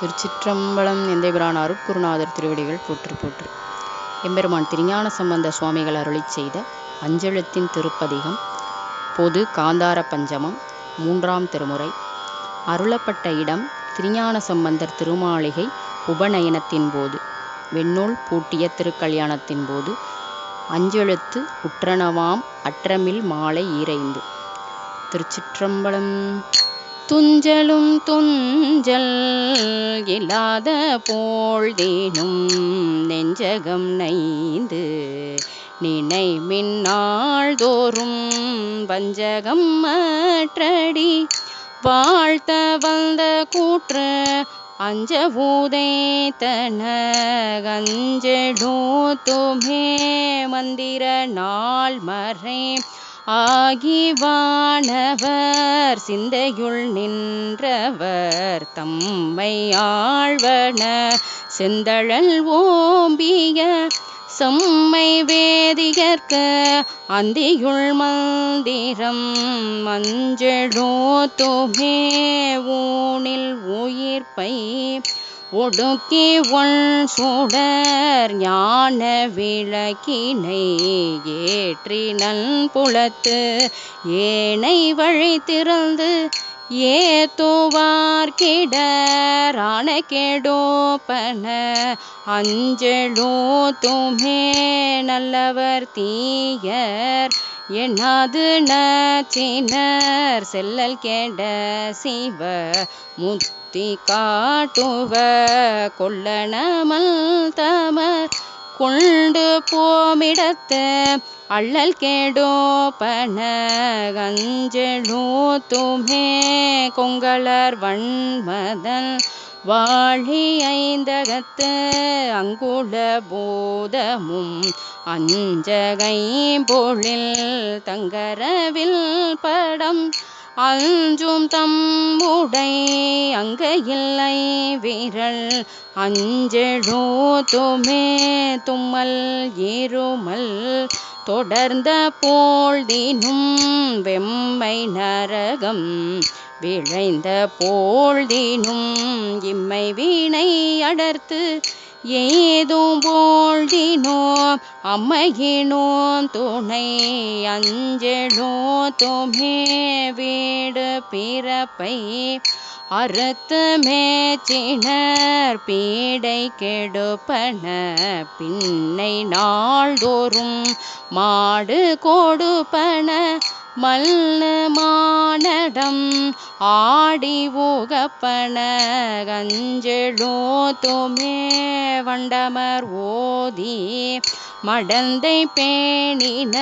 திருச்சிற்றம்பலம். எந்தைபிரான் அருட்குருநாதர் திருவடிகள் போற்றி போற்றி. எம்பெருமான் திருஞான சம்பந்த சுவாமிகள் அருளிச் செய்த அஞ்செழுத்தின் திருப்பதிகம் பொது காந்தார பஞ்சமம் 3ஆம் திருமுறை. அருளப்பட்ட இடம் திருஞான சம்பந்தர் திருமாளிகை உபநயனத்தின் போது, வெண்ணூல் பூட்டிய திருக்கல்யாணத்தின் போது. அஞ்செழுத்து உற்றனவாம் அற்றமில் மாலை ஈரைந்து. திருச்சிற்றம்பலம். துஞ்சலும் துஞ்சல் இல்லாத போழ்தேனும் நெஞ்சகம் நைந்து நினை மின்னாள் தோறும் வஞ்சகம் மற்றடி வாழ்த்த வந்த கூற்று அஞ்ச ஊதைத்தன கஞ்செழுத்துமே மந்திர நாள் மறை ஆகிவானவர் சிந்தையுள் நின்றவர் தம்மை ஆழ்வன செந்தழல் ஓம்பிய செம்மை வேதிகர்க்கு அந்தியுள் மந்திரம் மஞ்செழுத்துமே ஊனில் உயிர்ப்பை ஒடுக்கி ஒன் சுடர் ஞான விளக்கினை ஏற்றினன் புலத்து ஏனை வழி திறந்து ஏத்துவார்கிடரான கெடோப்பன அஞ்செழுத்துமே நல்லவர் தீயர் என்னாது நச்சினர் செல்லல் கெட சிவ முத்தி காட்டுவ கொல்லனமல் தமர் கொண்டு போமிடத்து அள்ளல் கெடோப்பன கஞ்செழுத்துமே கொங்கலர் வன்மதன் வாழி ஐந்தகத்து அங்குள போதமும் அஞ்சகை பொழில் தங்கரவில் படம் அஞ்சும் தம்முடை அங்கையில்லை விரல் அஞ்செழுத்துமே தும்மல் இருமல் தொடர்ந்த போழ்தினும் வெம்மை நரகம் விளைந்த போழ்தினும் இம்மை வீணை அடர்த்து ஏதும் போழ்தினோ அம்மையினோம் துணை அஞ்செழுத்துமே வீடு பிறப்பை அறுத்து மேச்சினர் பீடை கெடுப்பன பின்னை நாள்தோறும் மாடு கொடுப்பன மல்லு மானடம் ஆடி ஊகப்பன கஞ்செழுத்துமே வண்டமர் ஓதி மடந்தை பேணின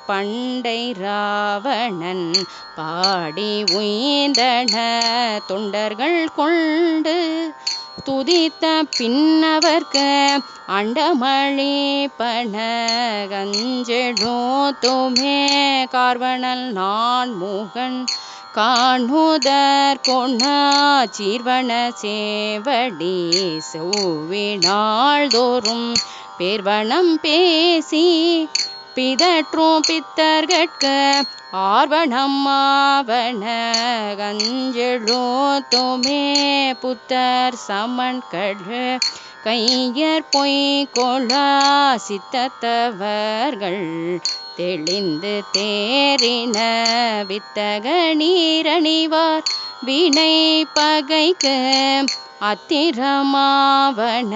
பண்டை ராவணன் பாடி உய்ந்தன தொண்டர்கள் கொண்டு துதித்த பின்னவர்க்கு அண்டமளிப்பன கஞ்செழுத்துமே கார்வனல் நான் முகன் காணுதற் கொணா சீர்வன சேவடி செவ்வினாள் தோறும் பேர்வனம் பேசி பிதற்றும் பித்தர்கட்கு ஆர்வனம் ஆவன கஞ்செழுத்துமே புத்தர் சமன்கழு கையர் பொய்கொளா சித்தத்தவர்கள் தெளிந்து தேறின வித்தக நீரணிவார் வினை பகைக்கு அத்திரமாவன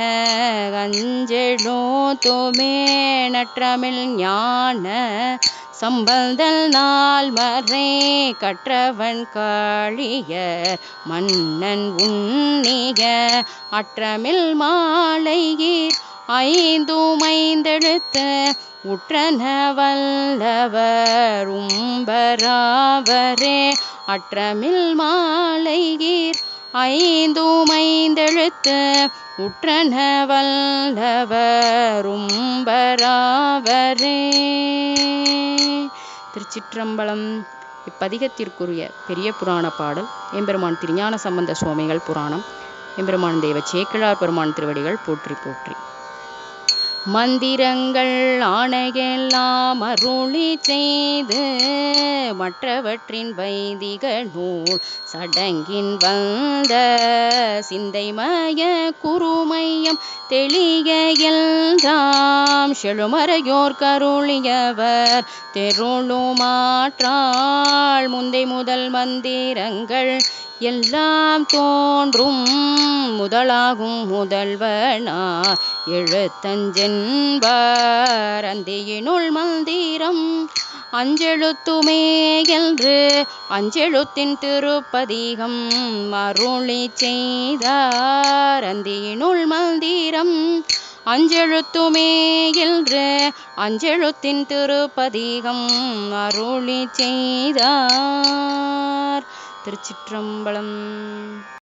கஞ்செழுத்துமே நற்றமிழ் ஞான சம்பந்தல் நாள் மறை கற்றவன் காளியர் மன்னன் உண்ணிய அற்றமில் மாலையீர் ஐந்துமைந்தெழுத்து உற்றன வல்லவர் உம்பராவரே அற்றமில் மாலையீர் ஐந்துமைந்தெழுத்து உற்றன வல்லவர் உம்பராவரே. திருச்சிற்றம்பலம். இப்பதிகத்திற்குரிய பெரிய புராண பாடல் எம்பெருமான் திருஞான சம்பந்த சுவாமிகள் புராணம். எம்பெருமான் தெய்வ சேக்கிழார் பெருமான் திருவடிகள் போற்றி போற்றி. மந்திரங்கள் ஆணையெல்லாம் அருளி செய்து மற்றவற்றின் வைதிக நூல் சடங்கின் வந்த சிந்தைமய குருமையம் தெளிய எல்லாம் செழுமறையோர் கருளியவர் தெருளுமாற்றாள் முந்தை முதல் மந்திரங்கள் எல்லாம் தோன்றும் முதலாகும் முதல்வனார் எழுத்தஞ்சென்பார் அந்தியினுள் மந்திரம் அஞ்செழுத்துமே என்று அஞ்செழுத்தின் திருப்பதிகம் அருளி செய்தார் அந்தியினுள் மந்திரம் அஞ்செழுத்துமே என்று அஞ்செழுத்தின் திருப்பதிகம் அருளி செய்தார். திருச்சிற்றம்பலம்.